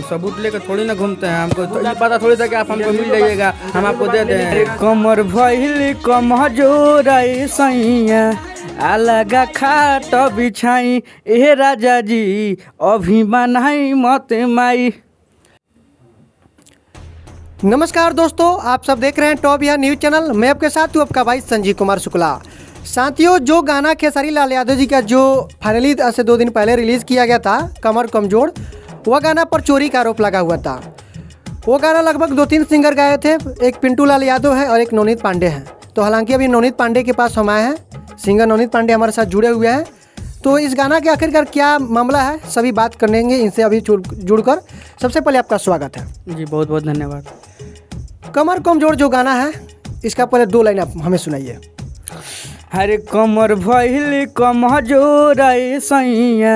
सबूत लेकर थोड़ी ना घूमते हैं। हमको तो ये पता थोड़ी था कि आप हमको मिल जाइएगा, हम आपको दे दें। कमर भइल कमजोर सैया अलग खाट बिछाई ए राजा जी अभी बनाई मत माई। नमस्कार दोस्तों, आप सब देख रहे हैं टॉप या न्यूज़ चैनल। मैं आपके साथ हूँ आपका भाई संजीव कुमार शुक्ला। साथियों, जो गाना खेसारी लाल यादव जी का जो फाइनली से 2 दिन पहले रिलीज़ किया गया था कमर कमजोर, वह गाना पर चोरी का आरोप लगा हुआ था। वो गाना लगभग 2-3 सिंगर गाए थे, एक पिंटू लाल यादव है और एक नवनीत पांडे हैं। तो हालांकि अभी नवनीत पांडे के पास हम आए हैं, सिंगर नवनीत पांडे हमारे साथ जुड़े हुए हैं। तो इस गाना के आखिरकार क्या मामला है सभी बात करेंगे इनसे अभी जुड़कर। सबसे पहले आपका स्वागत है जी, बहुत बहुत धन्यवाद। कमर कमजोर जो गाना है, इसका पहले 2 लाइन आप हमें सुनाइए। हरे कमर भइल कमजोर सैया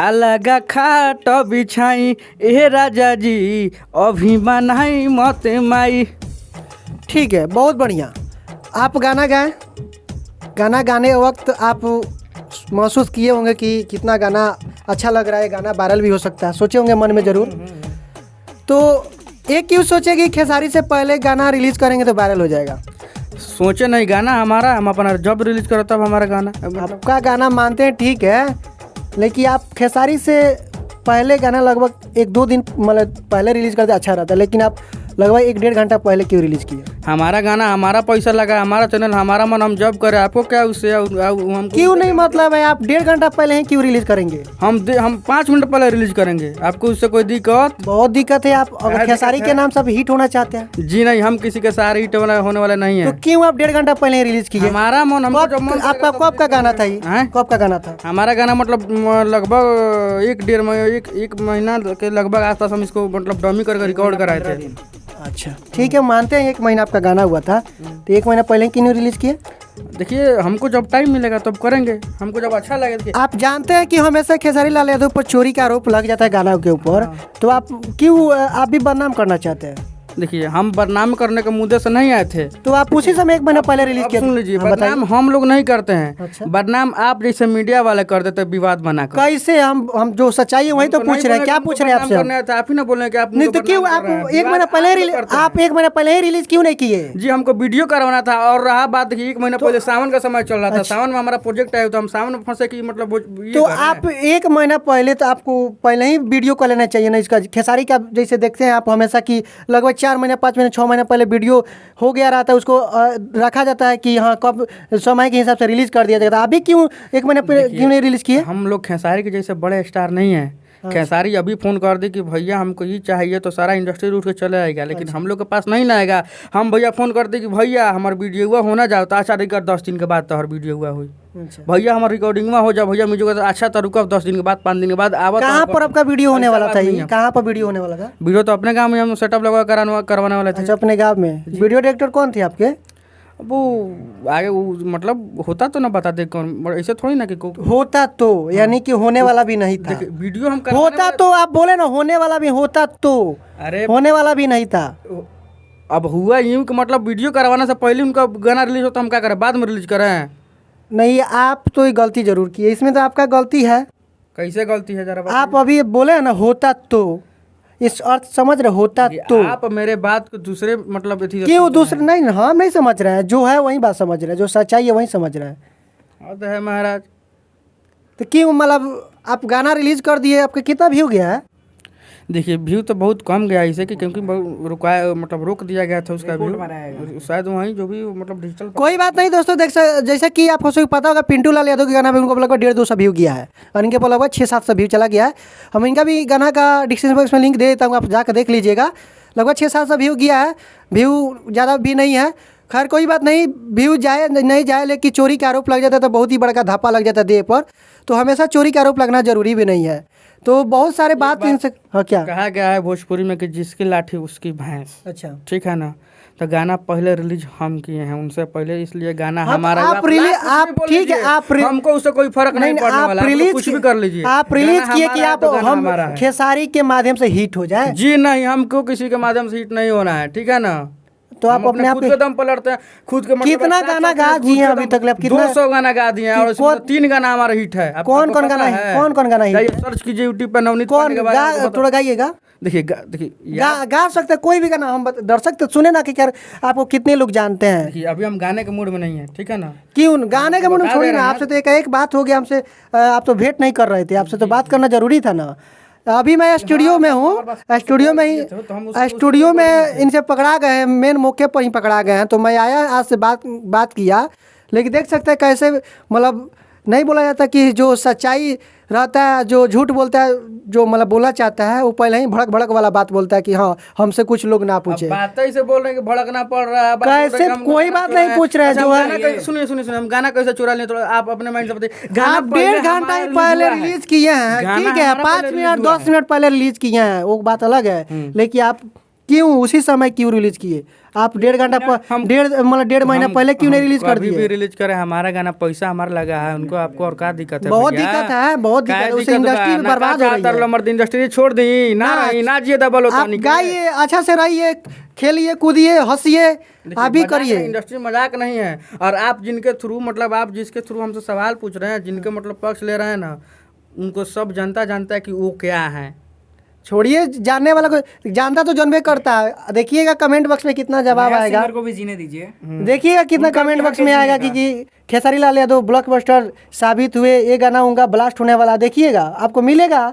अलग खाट बिछाई ए राजा जी अभी बनाई मत माई। ठीक है, बहुत बढ़िया। आप गाना गाएं, गाना गाने वक्त आप महसूस किए होंगे कि कितना गाना अच्छा लग रहा है, गाना वायरल भी हो सकता है, सोचे होंगे मन में ज़रूर। तो एक क्यों सोचे कि खेसारी से पहले गाना रिलीज़ करेंगे तो वायरल हो जाएगा? सोचे नहीं, गाना हमारा, हम अपना जब रिलीज करो तब हमारा गाना। आपका गाना मानते हैं, ठीक है, लेकिन आप खेसारी से पहले गाना लगभग 1-2 दिन मतलब पहले रिलीज़ करते अच्छा रहता, लेकिन आप लगभग 1-1.5 घंटा पहले क्यों रिलीज़ किए? हमारा गाना, हमारा पैसा लगा, हमारा चैनल, हमारा मन, हम जब करें। आपको क्या उससे हम क्यों नहीं मतलब है, आप 1.5 घंटा पहले ही क्यों रिलीज़ करेंगे? हम 5 मिनट पहले रिलीज करेंगे। आपको उससे कोई दिक्कत? बहुत दिक्कत है। आप अगर खेसारी के नाम सब हिट होना चाहते हैं। जी नहीं, हम किसी के सारे हिट होने वाले नहीं है। तो क्यों आप 1.5 घंटा पहले रिलीज किए? हमारा मन, हमको जब मन। आपका कब का गाना था ये? कब का गाना था? हमारा गाना मतलब लगभग 1 महीना के लगभग आसपास हम इसको मतलब डमी करके रिकॉर्ड कराए थे। अच्छा, ठीक है, मानते हैं 1 महीना आपका गाना हुआ था, तो 1 महीना पहले क्यों रिलीज किए? देखिए, हमको जब टाइम मिलेगा तब करेंगे, हमको जब अच्छा लगेगा। आप जानते हैं कि हमेशा खेसारी लाल यादव पर चोरी का आरोप लग जाता है गाना के ऊपर, तो आप क्यों आप भी बदनाम करना चाहते हैं? देखिए, हम बदनाम करने के मुद्दे से नहीं आए थे। तो आप उसी समय 1 महीना पहले रिलीज किया। सुन लीजिए, बदनाम हम लोग नहीं करते हैं। अच्छा। बदनाम आप जैसे मीडिया वाले कर देते विवाद बनाकर। कैसे? हम जो सच्चाई है वही तो पूछ रहे हैं। क्या पूछ रहे हैं आपसे? आप ही ना बोल रहे कि आप नहीं, तो क्यों आप 1 महीना पहले आप 1 महीना पहले ही रिलीज क्यों नहीं किए? जी, हमको वीडियो करवाना था। और रहा बात देखिए, 1 महीना पहले सावन का समय चल रहा था। सावन में हमारा प्रोजेक्ट आया, तो हम सावन में फंसे कि मतलब तो आप 1 महीना पहले तो आपको पहले ही वीडियो कर लेना चाहिए ना इसका। खेसारी का जैसे देखते हैं आप हमेशा कि लगभग 4 महीना 5 महीना 6 महीना पहले वीडियो हो गया रहता है, उसको रखा जाता है कि हाँ कब समय के हिसाब से रिलीज कर दिया जाता है। अभी क्यों 1 महीने पहले क्यों नहीं रिलीज किए? हम लोग खेसारी के जैसे बड़े स्टार नहीं है। खेसारी अभी फोन कर दी कि भैया हमको ये चाहिए, तो सारा इंडस्ट्री उठ के चले आएगा। लेकिन हम लोग के पास नहीं ना आएगा। हम भैया फोन कर दी कि भैया हमारा वीडियो हुआ होना जाओ, तो अच्छा रिकॉर्ड 10 दिन के बाद तो हर वीडियो हुआ हुई। भैया हमारा रिकॉर्डिंग में हो जाओ, भैया मुझे अच्छा तो रुको 10 दिन के बाद 5 दिन के बाद आवा। कहाँ पर आपका वीडियो होने वाला था? कहाँ पर वीडियो होने वाला था? वीडियो तो अपने गाँव में हम सेटअप लगा करवाने वाले थे। अच्छा, अपने गाँव में। वीडियो डायरेक्टर कौन थे आपके? वो आगे वो मतलब होता तो ना बता दे कौन, ऐसे थोड़ी ना कि होता तो यानी कि होने वाला भी नहीं था। वीडियो हम होता तो आप बोले ना, होने वाला भी होता तो। अरे होने वाला भी नहीं था। अब हुआ यूं कि मतलब वीडियो करवाने से पहले उनका गाना रिलीज हो तो हम क्या करें, बाद में रिलीज करें? नहीं, आप तो ये गलती जरूर की है, इसमें तो आपका गलती है। कैसे गलती है जरा? आप अभी बोले ना होता तो, इस अर्थ समझ रहे? होता तो आप मेरे बात को दूसरे मतलब क्यों दूसरे? नहीं, हम नहीं समझ रहे हैं, जो है वही बात समझ रहे हैं, जो सच्चाई है वही समझ रहे हैं। तो है महाराज। तो क्यों मतलब आप गाना रिलीज कर दिए, आपका कितना व्यू गया है? देखिए, व्यू तो बहुत कम गया इसे कि क्योंकि मतलब रोक दिया गया था उसका व्यू, शायद वहीं जो भी मतलब डिजिटल। कोई बात नहीं दोस्तों, जैसा कि आपको सभी पता होगा, पिंटू लाल यादव के गाना भी उनको लगभग 150-200 व्यू गया है और इनके पर लगभग 600-700 व्यू चला गया है। हम इनका भी गाना का डिस्क्रिप्शन बॉक्स में लिंक दे देता हूँ, आप जाकर देख लीजिएगा। लगभग 600-700 व्यू गया है, व्यू ज़्यादा भी नहीं है। खैर कोई बात नहीं, व्यू जाए नहीं जाए, लेकिन चोरी का आरोप लग जाता है तो बहुत ही बड़ा धापा लग जाता है देह पर। तो हमेशा चोरी का आरोप लगना जरूरी भी नहीं है। तो बहुत सारे बात इनसे क्या कहा गया है भोजपुरी में कि जिसकी लाठी उसकी भैंस। अच्छा, ठीक है ना? तो गाना पहले रिलीज हम किए हैं उनसे पहले, इसलिए गाना हमारा। आप ठीक है, आप हमको उससे कोई फर्क नहीं पड़ने वाला, कुछ भी कर लीजिए। आप रिलीज किए कि आप हम खेसारी के माध्यम से हिट हो जाए? जी नहीं, हमको किसी के माध्यम से हिट नहीं होना है, ठीक है ना? तो आप अपने आप खुद के दम पर लड़ते हैं, खुद के मतलब कितना गाना गा दिए हैं अभी तक? 200 गाना गा दिए हैं और इसमें 3 गाना हमारा हिट है। कौन कौन गाना है? कौन कौन गाना है? सर्च कीजिए यूट्यूब पर नवनीत। कौन गा? थोड़ा गाइएगा। देखिए गा सकते हैं कोई भी गाना, हम दर्शक तो सुने ना कि यार आपको कितने लोग जानते हैं। देखिए अभी हम गाने के मूड में नहीं है, ठीक है ना। क्यों गाने के मूड में बता छोड़िए दे ना, रहे हैं आपसे तो एक बात हो गया हमसे, आप तो भेंट नहीं कर रहे थे, आपसे तो बात करना जरूरी था ना। अभी मैं स्टूडियो में हूँ, स्टूडियो में इनसे पकड़ा गए हैं, मेन मौके पर ही पकड़ा गए हैं, तो मैं आया आज से बात किया। लेकिन देख सकते हैं कैसे, मतलब नहीं बोला जाता कि जो सच्चाई रहता है, जो झूठ बोलता है, जो मतलब बोलना चाहता है वो पहले ही भड़क भड़क वाला बात बोलता है कि हाँ हमसे कुछ लोग ना पूछे। बात ही से बोल रहे हैं कि भड़कना पड़ रहा है, कैसे कोई बात नहीं पूछ रहे हैं जो है। सुनिए हम गाना कैसे चुरा लें, थोड़ा आप अपने माइंड से बताइए। गाना आप 1.5 घंटा पहले रिलीज किए हैं, ठीक है, 5 मिनट 10 मिनट पहले रिलीज किए हैं, वो बात अलग है। लेकिन आप क्यों उसी समय क्यों रिलीज किए? आप 1.5 घंटा मतलब 1.5 महीना पहले क्यों नहीं रिलीज कर दिए? भी रिलीज करे, हमारा गाना पैसा हमारा लगा है, उनको आपको और क्या दिक्कत है? बहुत दिक्कत है, बहुत दिक्कत है, उस इंडस्ट्री में बर्बाद हो रही है। मर्द इंडस्ट्री छोड़ दी ना जिए दबल आप गाइए, अच्छा से रहिए, खेलिए कूदिए हंसिए, आप भी करिए। इंडस्ट्री मजाक नहीं है। और आप जिनके थ्रू मतलब आप जिसके थ्रू हमसे सवाल पूछ रहे हैं, जिनके मतलब पक्ष ले रहे हैं ना, उनको सब जनता जानता है कि वो क्या है। छोड़िए, जानने वाला को जानता तो जानबे करता है। देखिएगा कमेंट बॉक्स में कितना जवाब आएगा, को भी जीने दीजिए। देखिएगा कितना कमेंट बॉक्स में आएगा कि खेसारी लाल यादव ब्लॉकबस्टर साबित हुए, ये गाना उनका ब्लास्ट होने वाला। देखिएगा आपको मिलेगा,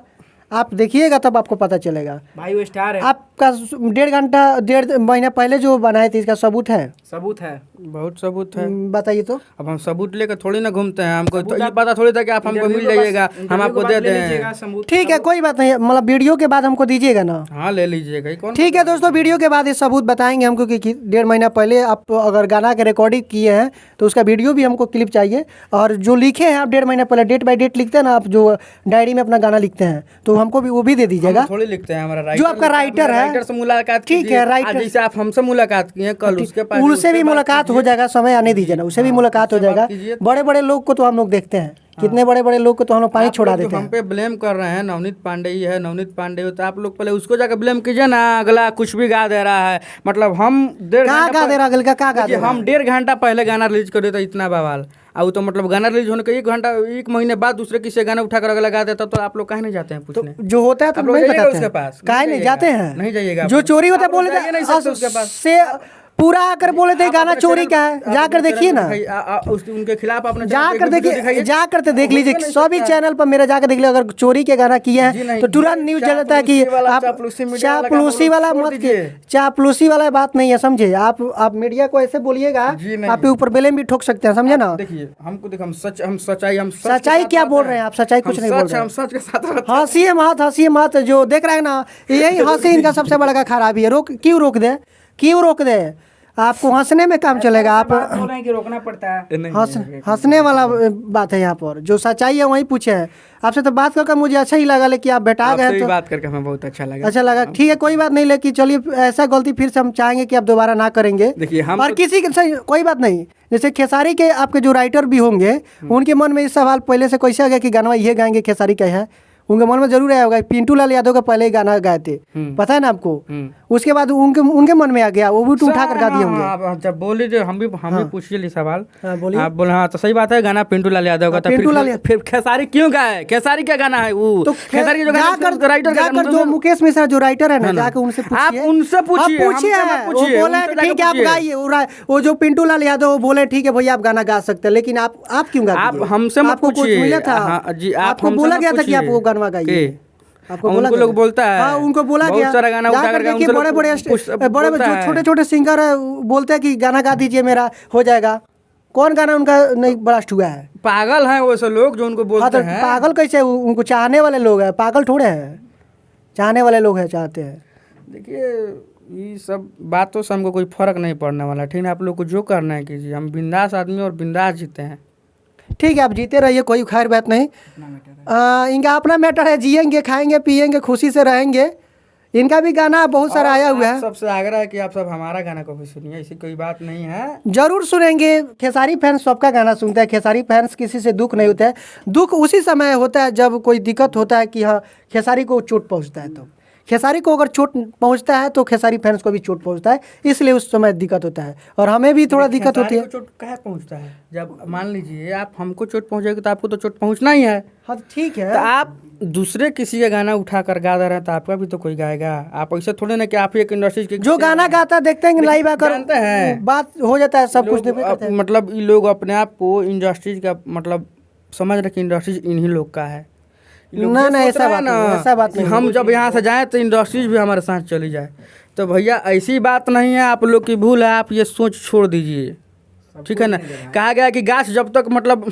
आप देखिएगा तब आपको पता चलेगा। भाई वो स्टार है। आपका 1.5 महीना पहले जो बनाए थे, इसका सबूत है? सबूत है, बहुत सबूत है। बताइए तो। अब हम सबूत लेकर थोड़ी ना घूमते हैं, हमको तो ये पता थोड़ी था कि आप हमको मिल जाइएगा, हम आपको दे दें। ठीक है कोई बात नहीं, मतलब वीडियो के बाद हमको दीजिएगा ना। हाँ ले लीजिएगा। कौन ठीक है दोस्तों, वीडियो के बाद ये सबूत बताएंगे हमको कि 1.5 महीना पहले आप अगर गाना के रिकॉर्डिंग किए हैं तो उसका वीडियो भी हमको क्लिप चाहिए। और जो लिखे हैं आप 1.5 महीना पहले, डेट बाय डेट लिखते हैं ना आप, जो डायरी में अपना गाना लिखते हैं, तो हमको भी वो भी दे दीजिएगा। थोड़ी लिखते हैं, हमारा जो आपका राइटर है, राइटर से मुलाकात, ठीक है, राइटर जैसे आप हमसे मुलाकात किए कल, उसके पास उनसे भी मुलाकात हो जाएगा, समय आने दीजिए ना, उससे भी मुलाकात हो जाएगा। बड़े बड़े लोग को तो हम लोग देखते हैं, कितने बड़े बड़े लोग को तो हम लोग पानी छोड़ा देते हैं। हम पे ब्लेम कर रहे हैं नवनीत पांडे ही है, नवनीत पांडे हो, तो आप लोग पहले उसको जाकर ब्लेम कीजिए ना। अगला कुछ भी गा दे रहा है, मतलब हम हम 1.5 घंटा पहले गाना रिलीज कर देता, इतना बवाल। अब तो मतलब गाना रिलीज होने के 1 महीने बाद दूसरे किसी गाना उठाकर अगला गा देता, तो आप लोग काहे नहीं जाते हैं पूछने? तो जो होता है तो नहीं बताते हैं, काहे नहीं जाते हैं? नहीं जाइएगा, जो चोरी होता है बोले उसके पास से पूरा आकर बोले थे गाना चोरी का है, जाकर देखिए ना, उनके खिलाफ आपने जाकर देखिए, जाकर तो देख लीजिए सभी चैनल पर मेरा, जाकर देख लीजिए। अगर चोरी के गाना किए हैं तो तुरंत न्यूज चलता है कि आप चापलूसी वाला मत, चापलूसी वाला बात नहीं है, समझे? आप मीडिया को ऐसे बोलिएगा, आपके ऊपर ब्लेम भी ठोक सकते हैं, समझे ना? देखिए हमको देखो, हम सच्चाई क्या बोल रहे हैं आप? सच्चाई कुछ नहीं बोल रहे हैं, हम सच के साथ। हंसिए मत, हंसिए मत, जो देख रहे हैं ना, यही हंसी इनका सबसे बड़ा खराबी है। क्यों रोक दे? आपको हंसने में काम चलेगा, आप बोल रहे हैं कि रोकना पड़ता है। हंसने वाला बात है यहाँ पर, जो सच्चाई है वही पूछे है। आपसे तो बात करके मुझे अच्छा ही लगा, लेकिन आप बेटा गए तो बात करके हमें बहुत अच्छा लगा। ठीक है कोई बात नहीं, लेकिन चलिए ऐसा गलती फिर से हम चाहेंगे कि आप दोबारा ना करेंगे। देखिए हम और किसी के कोई बात नहीं, जैसे खेसारी के आपके जो राइटर भी होंगे, उनके मन में इस सवाल पहले से कैसे आ गया कि गाना ये गाएंगे खेसारी का है? उनके मन में जरूर आया होगा। पिंटू लाल यादव का पहले ही गाना गाए थे, पता है ना आपको? उसके बाद उनके मन में आ गया, वो भी उठा कर गा दिए होंगे। जब बोले जो हम भी पूछिए सवाल, बोलिए। आप बोले हाँ तो सही बात है, गाना पिंटू लाल यादव का था, फिर खेसारी क्यों गाए? खेसारी क्या गाना है वो? तो खेसारी जो राइटर जो मुकेश मिश्रा जो राइटर है ना, जाकर उनसे आप उनसे पूछिए, वो बोला ठीक है आप गाइए। वो जो पिंटू लाल यादव वो बोले ठीक है भैया आप गाना गा सकते हैं, लेकिन आप क्यों गा? आप हमसे मत आपको कुछ पूछिए। मिला था? आपको बोला गया था कि आप वो गाना गाइए? आपको बोला उनको लोग बोलता है, हाँ उनको बोला गया। बहुत सारा गाना उठा कर देखिए बड़े जो छोटे सिंगर है बोलते हैं कि गाना गा दीजिए मेरा हो जाएगा। कौन गाना उनका नहीं ब्लास्ट हुआ है? पागल हैं वैसे लोग जो उनको बोलते हैं। पागल कैसे? उनको चाहने वाले लोग हैं, पागल थोड़े हैं, चाहने वाले लोग हैं, चाहते हैं। देखिए ये सब बातों से हमको कोई फर्क नहीं पड़ने वाला, ठीक है? आप लोग को जो करना है कीजिए, हम बिंदास आदमी और बिंदास जीते हैं। ठीक है आप जीते रहिए, कोई खैर बात नहीं। इनका अपना मैटर है, जिएंगे खाएंगे पिएंगे खुशी से रहेंगे। इनका भी गाना बहुत सारा आया हुआ है। सबसे आग्रह है कि आप सब हमारा गाना को भी सुनिए, ऐसी कोई बात नहीं है, जरूर सुनेंगे। खेसारी फैंस सबका गाना सुनता है, खेसारी फैंस किसी से दुख नहीं होता है। दुख उसी समय होता है जब कोई दिक्कत होता है कि हाँ खेसारी को चोट पहुंचता है, तो खेसारी को अगर चोट पहुंचता है तो खेसारी फैंस को भी चोट पहुंचता है, इसलिए उस समय दिक्कत होता है और हमें भी थोड़ा दिक्कत होती है। खेसारी को चोट कहाँ पहुंचता है? जब मान लीजिए आप हमको चोट पहुंचेगी तो आपको तो चोट पहुंचना ही है। हाँ ठीक है, तो आप दूसरे किसी का गाना उठा कर गा दे रहे हैं तो आपका भी तो कोई गाएगा। आप ऐसे थोड़े ना कि आप ही एक इंडस्ट्री के जो गाना गाता है देखते हैं लाइव आकर जानते हैं बात हो जाता है, सब कुछ लोग करते हैं। मतलब ये लोग अपने आप को इंडस्ट्रीज का मतलब समझ रहे कि इंडस्ट्रीज इन्हीं लोग का है। ना ना ऐसा बात नहीं, ऐसा बात नहीं। हम जब यहाँ से जाएं तो इंडस्ट्रीज भी हमारे साथ चली जाए। तो भैया ऐसी बात नहीं है, आप लोग की भूल है, आप ये सोच छोड़ दीजिए, ठीक है ना। कहा गया कि गाछ जब तक मतलब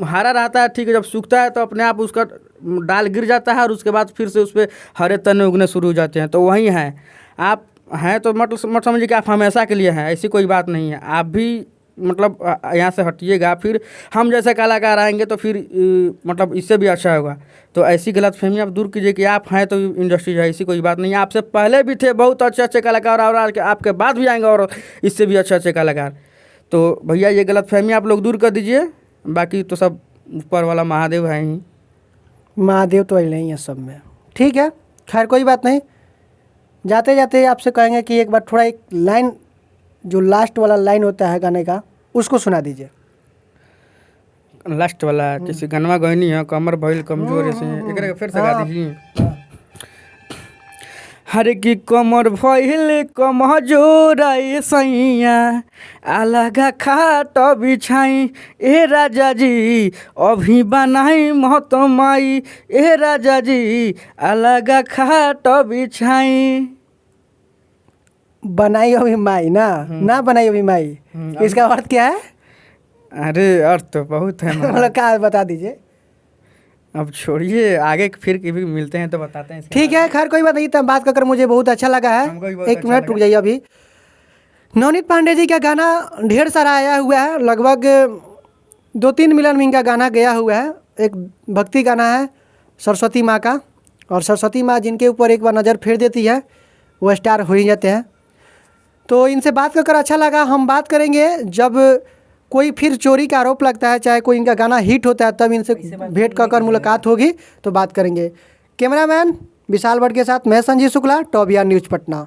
हरा रहता है, ठीक है, जब सूखता है तो अपने आप उसका डाल गिर जाता है और उसके बाद फिर से उस पर हरे तने उगने शुरू हो जाते हैं। तो वही है, आप हैं तो मतलब मत समझिए कि आप हमेशा के लिए हैं, ऐसी कोई बात नहीं है। आप भी मतलब यहाँ से हटिएगा, फिर हम जैसे कलाकार आएंगे तो फिर मतलब इससे भी अच्छा होगा। तो ऐसी गलतफहमी आप दूर कीजिए कि आप हैं तो इंडस्ट्री है, ऐसी कोई बात नहीं है। आपसे पहले भी थे बहुत अच्छे अच्छे कलाकार और आपके बाद भी आएंगे और इससे भी अच्छे अच्छे कलाकार। तो भैया ये गलतफहमी आप लोग दूर कर दीजिए, बाकी तो सब ऊपर वाला महादेव है ही। महादेव तो नहीं है सब में, ठीक है, खैर कोई बात नहीं। जाते जाते आपसे कहेंगे कि एक बार थोड़ा एक लाइन, जो लास्ट वाला लाइन होता है गाने का, उसको सुना दीजिए। लास्ट वाला जैसे गनवा गहनी है कमर भइल कमजोर ऐसे एकरा फिर से गा दीजिए। हर की कमर भइल कमजोर ए सैया अलगा खाट बिछाई ए राजा जी अभी बनाई महतमाई ए राजा जी अलगा खाट बिछाई। बनाई अभी माई ना बनाई अभी माई, इसका अर्थ क्या है? अरे अर्थ तो बहुत है मतलब क्या बता दीजिए। अब छोड़िए, आगे फिर कभी मिलते हैं तो बताते हैं। ठीक है, खैर कोई बात नहीं। तब बात कर मुझे बहुत अच्छा लगा है। एक मिनट रुक जाइए, अभी नवनीत पांडे जी का गाना ढेर सारा आया हुआ है, लगभग 2-3 मिलियन में इनका गाना गया हुआ है। एक भक्ति गाना है सरस्वती माँ का, और सरस्वती माँ जिनके ऊपर एक बार नज़र फेर देती है वो स्टार हो ही जाते हैं। तो इनसे बात कर अच्छा लगा। हम बात करेंगे जब कोई फिर चोरी का आरोप लगता है, चाहे कोई इनका गाना हिट होता है, तब इनसे भेंट कर मुलाकात होगी तो बात करेंगे। कैमरामैन विशाल भट्ट के साथ मैं संजीव शुक्ला, टॉप यार न्यूज़ पटना।